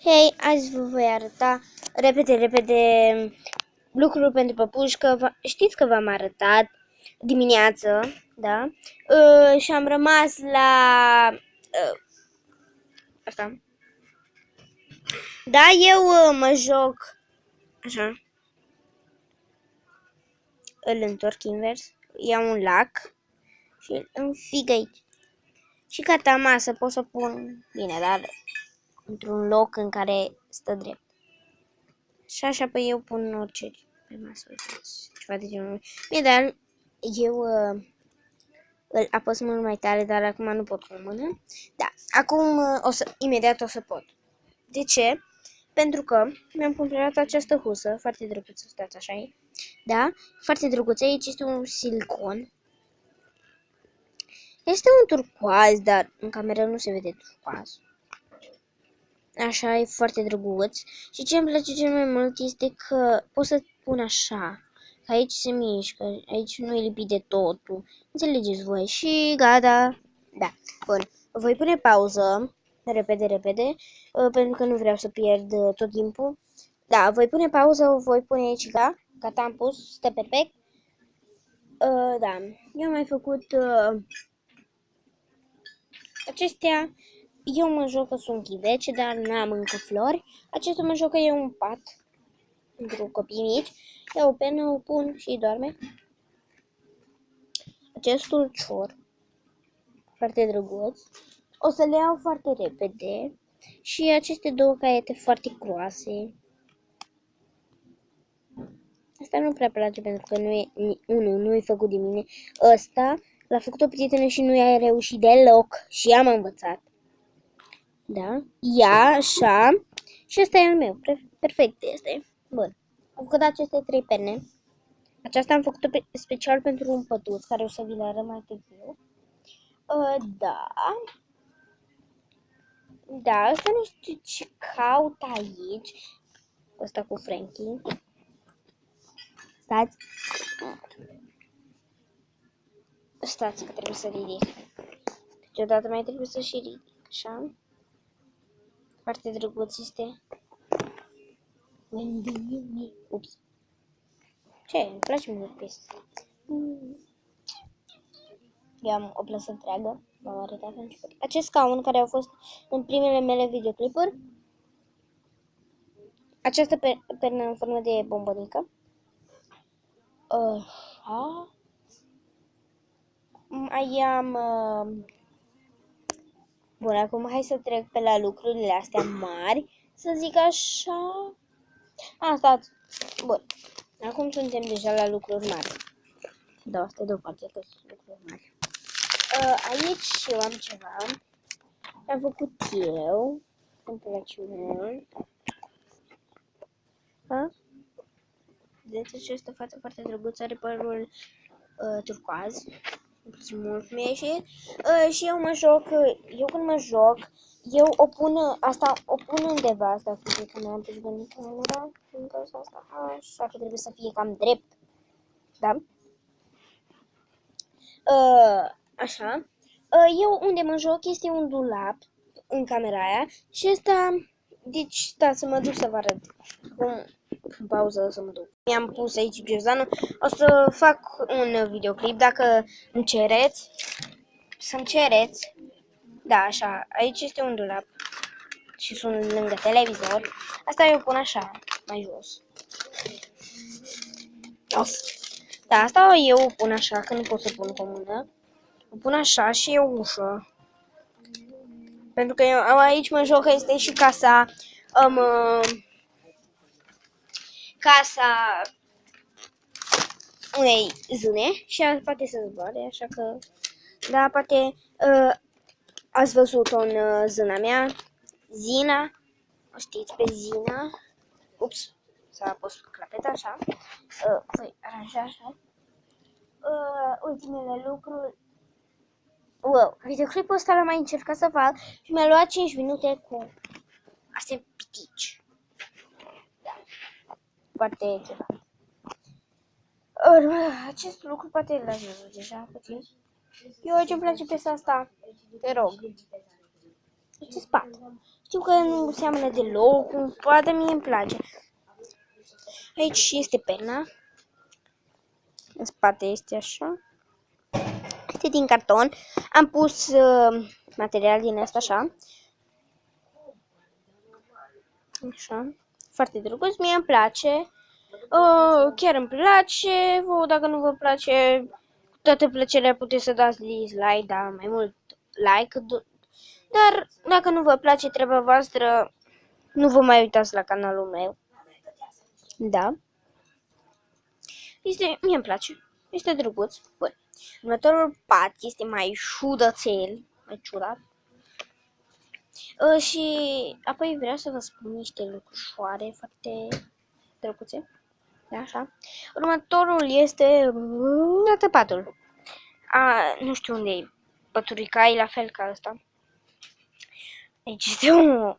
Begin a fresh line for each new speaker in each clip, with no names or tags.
Hei, azi vă voi arăta repede lucruri pentru păpuși, că știți că v-am arătat dimineață, da? Și am rămas la asta. Da, eu mă joc așa. Îl întorc invers, iau un lac și îl înfig aici. Și gata, masă, pot să pun, bine, dar într-un loc în care stă drept. Și așa, pe eu pun orice pe masă, uitați, ceva de genul. Bine, dar eu îl apăs mult mai tare, dar acum nu pot cu mână. Da, acum imediat o să pot. De ce? Pentru că mi-am cumpărat această husă, foarte drăguță, stați așa e. Da, foarte drăguță, aici este un silicon. Este un turcoaz, dar în cameră nu se vede turcoaz. Așa, e foarte drăguț. Și ce îmi place cel mai mult este că pot să pun așa. Că aici se mișcă, aici nu e lipit de totul. Înțelegeți voi? Și gata. Da, bun. Voi pune pauză, repede, pentru că nu vreau să pierd tot timpul. Da, voi pune pauză, o voi pune aici, da? Gata, am pus, stă perfect. Da, eu am mai făcut acestea. Eu mă joc că sunt chivece, dar n-am încă flori. Acesta mă joc că e un pat pentru copii mici. Iau o penă, o pun și doarme. Acest ulcior, foarte drăguț. O să le iau foarte repede. Și aceste două caiete foarte groase. Asta nu prea place pentru că nu e făcut de mine. Ăsta l-a făcut o prietenă și nu i-a reușit deloc. Și am învățat. Da? Ia, așa. Și ăsta e al meu. Perfect este. Bun. Am făcut aceste 3 pene. Aceasta am făcut-o special pentru un pătuț, care o să vi le arăt mai târziu. Da. Da, asta nu știu ce caut aici. Ăsta cu Frankie. Stați. Stați că trebuie să ridic. Câteodată mai trebuie să și ridic. Așa. Foarte drăguț este. Ups. Ce? Îmi place mult piesa asta. Eu am o plasă întreagă. V-am arătat la început. Acest scaun care au fost în primele mele videoclipuri. Această pernă în formă de bombonică. Mai am... Bun, acum hai să trec pe la lucrurile astea mari. Să zic așa... Stați. Bun. Acum suntem deja la lucruri mari. Da, asta e deoparte că sunt lucruri mari. Aici eu am ceva. Am făcut eu. În plăciune. Vedeți această față foarte drăguță, are părul turcoaz. Mult mie și eu mă joc, când mă joc, eu o pun, o pun undeva, asta fie că mi-am pus bine camera, din cauza asta, așa că trebuie să fie cam drept, da? Așa. Eu unde mă joc este un dulap în camera aia și ăsta, deci stați să mă duc să vă arăt. Acum, în pauză să mă duc. Mi-am pus aici ghiozdanul. O să fac un videoclip dacă îmi cereți. Să-mi cereți. Da, așa. Aici este un dulap. Și sunt lângă televizor. Asta eu pun așa, mai jos. Of. Da, asta eu o pun așa, că nu pot să pun cu o mână. O pun așa și e o ușă. Pentru că eu aici mă joc, că este și casa... casa unei zâne și poate să zboare, așa că, da, poate ați văzut-o în zâna mea, Zina, o știți pe Zina, ups, s-a pus clapeta, așa, voi aranja așa, ultimele lucruri, videoclipul ăsta l-am mai încercat să fac și mi-a luat 5 minute cu astea pitici, da, foarte ceva. Acest lucru poate l-ați văzut deja puțin. Eu ce-mi place piesa asta, te rog. Acest pat. Știu că nu seamănă deloc, poate mie îmi place. Aici este perna. În spate este așa. Este din carton. Am pus material din asta așa. Așa. Foarte drăguț. Mie îmi place. Chiar îmi place. Dacă nu vă place, cu toată plăcerea puteți să dați dislike, da, mai mult like. Dar dacă nu vă place treaba voastră, nu vă mai uitați la canalul meu. Da. Mie îmi place. Este drăguț. Bun. Următorul pat este mai ciudățel. Mai ciudat. Și apoi vreau să vă spun niște lucrușoare foarte drăguțe. Da, așa. Următorul este patul. Nu știu unde e. Păturica e la fel ca ăsta. Aici este o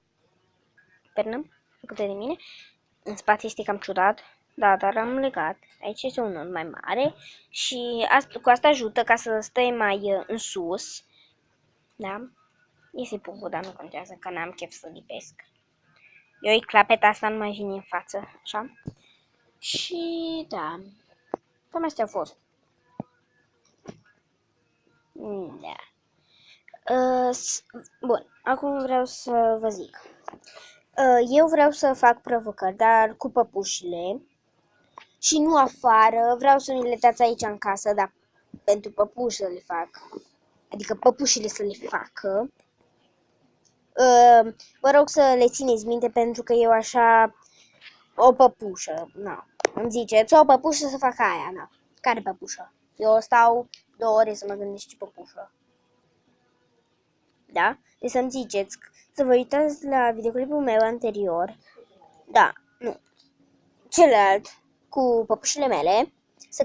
pernă făcută de mine. În spate este cam ciudat. Da, dar am legat. Aici este unul mai mare și cu asta ajută ca să stai mai în sus. Da? Este pupul, dar nu contează că n-am chef să lipesc. Eu îi clapeta asta nu mai vine în față, așa. Și da, cam astea au fost. Da. Bun, acum vreau să vă zic. Eu vreau să fac provocări, dar cu păpușile. Și nu afară, vreau să mi le dați aici în casă, dar pentru păpuși să le fac. Adică păpușile să le facă. Vă rog să le țineți minte pentru că eu așa, o păpușă, na, îmi ziceți, o păpușă să fac aia, na, care păpușă? Eu stau 2 ore să mă gândesc ce păpușă. Da? Deci să-mi ziceți, să vă uitați la videoclipul meu anterior, da, nu, celălalt, cu păpușile mele, să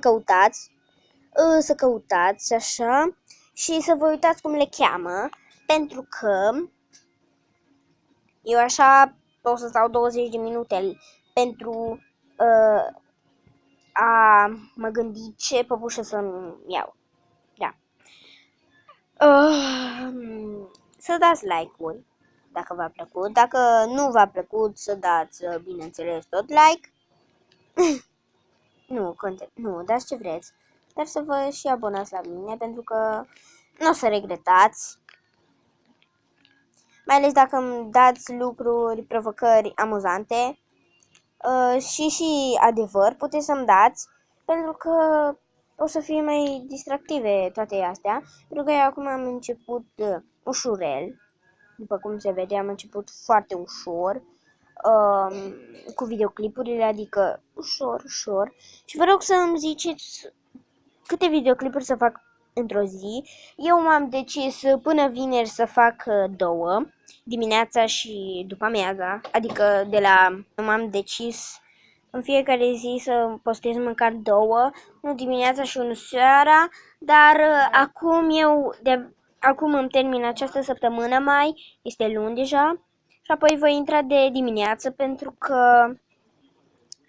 căutați așa și să vă uitați cum le cheamă, pentru că eu așa o să stau 20 de minute pentru a mă gândi ce păpușă să-mi iau. Da. Să dați like-uri dacă v-a plăcut. Dacă nu v-a plăcut, să dați, bineînțeles, tot like. Nu, dați ce vreți. Dar să vă și abonați la mine, pentru că nu o să regretați. Mai ales dacă îmi dați lucruri, provocări amuzante și adevăr puteți să-mi dați, pentru că o să fie mai distractive toate astea, pentru că eu acum am început ușurel, după cum se vede, am început foarte ușor, cu videoclipurile, adică ușor, și vă rog să îmi ziceți câte videoclipuri să fac într-o zi. Eu m-am decis până vineri să fac 2, dimineața și după amiaza, adică m-am decis în fiecare zi să postez măcar 2, unul dimineața și unul seara, dar acum îmi termin această săptămână mai, este luni deja, și apoi voi intra de dimineață pentru că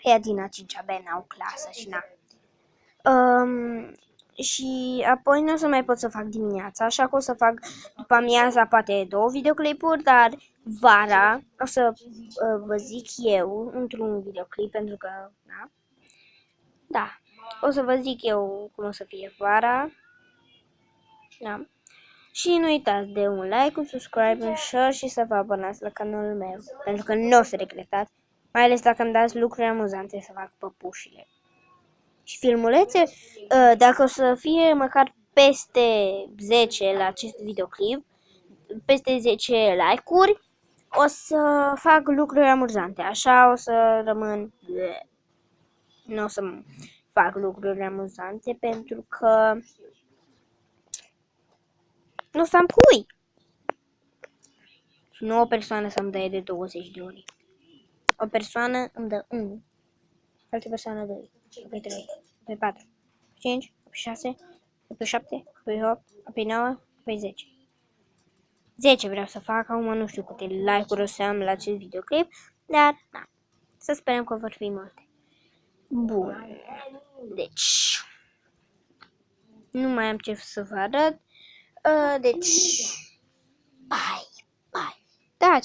ea din a 5-a B n-au clasă și na. Și apoi nu o să mai pot să fac dimineața, așa că o să fac după amiaza poate 2 videoclipuri, dar vara o să vă zic eu într-un videoclip, pentru că, da, o să vă zic eu cum o să fie vara, da. Și nu uitați de un like, un subscribe, un share și să vă abonați la canalul meu, pentru că nu o să regretați, mai ales dacă îmi dați lucruri amuzante să fac păpușile. Și filmulețe, dacă o să fie măcar peste 10 la acest videoclip, peste 10 like-uri, o să fac lucruri amuzante. Așa o să rămân... Nu o să fac lucruri amuzante pentru că nu o să am pui. Și nu o persoană să-mi dă de 20 de ori. O persoană îmi dă 1, altă persoană 2, apoi 3, apoi 4, 5, apoi 6, apoi 7, apoi 8, apoi 9, apoi 10. 10 vreau să fac, acum nu știu câte like-uri o să am la acest videoclip, dar da, să sperăm că vor fi multe. Bun, deci, nu mai am ce să vă arăt, deci, bye. Da,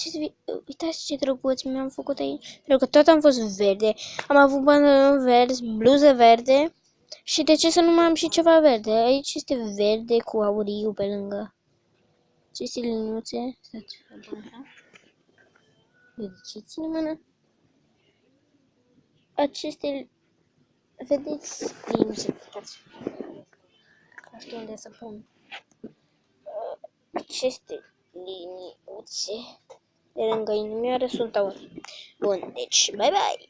uitați ce drăguț mi-am făcut aici. Pentru că tot am fost verde. Am avut pantaloni verzi, bluză verde. Și de ce să nu mai am și ceva verde? Aici este verde cu auriu pe lângă. Aceste liniuțe. Stați, ce țin în mână? Aceste... Vedeți liniuțe? Stați. Nu știu unde să pun. Aceste liniuțe de lângă inimioară sunt aur. Bun, deci bye bye!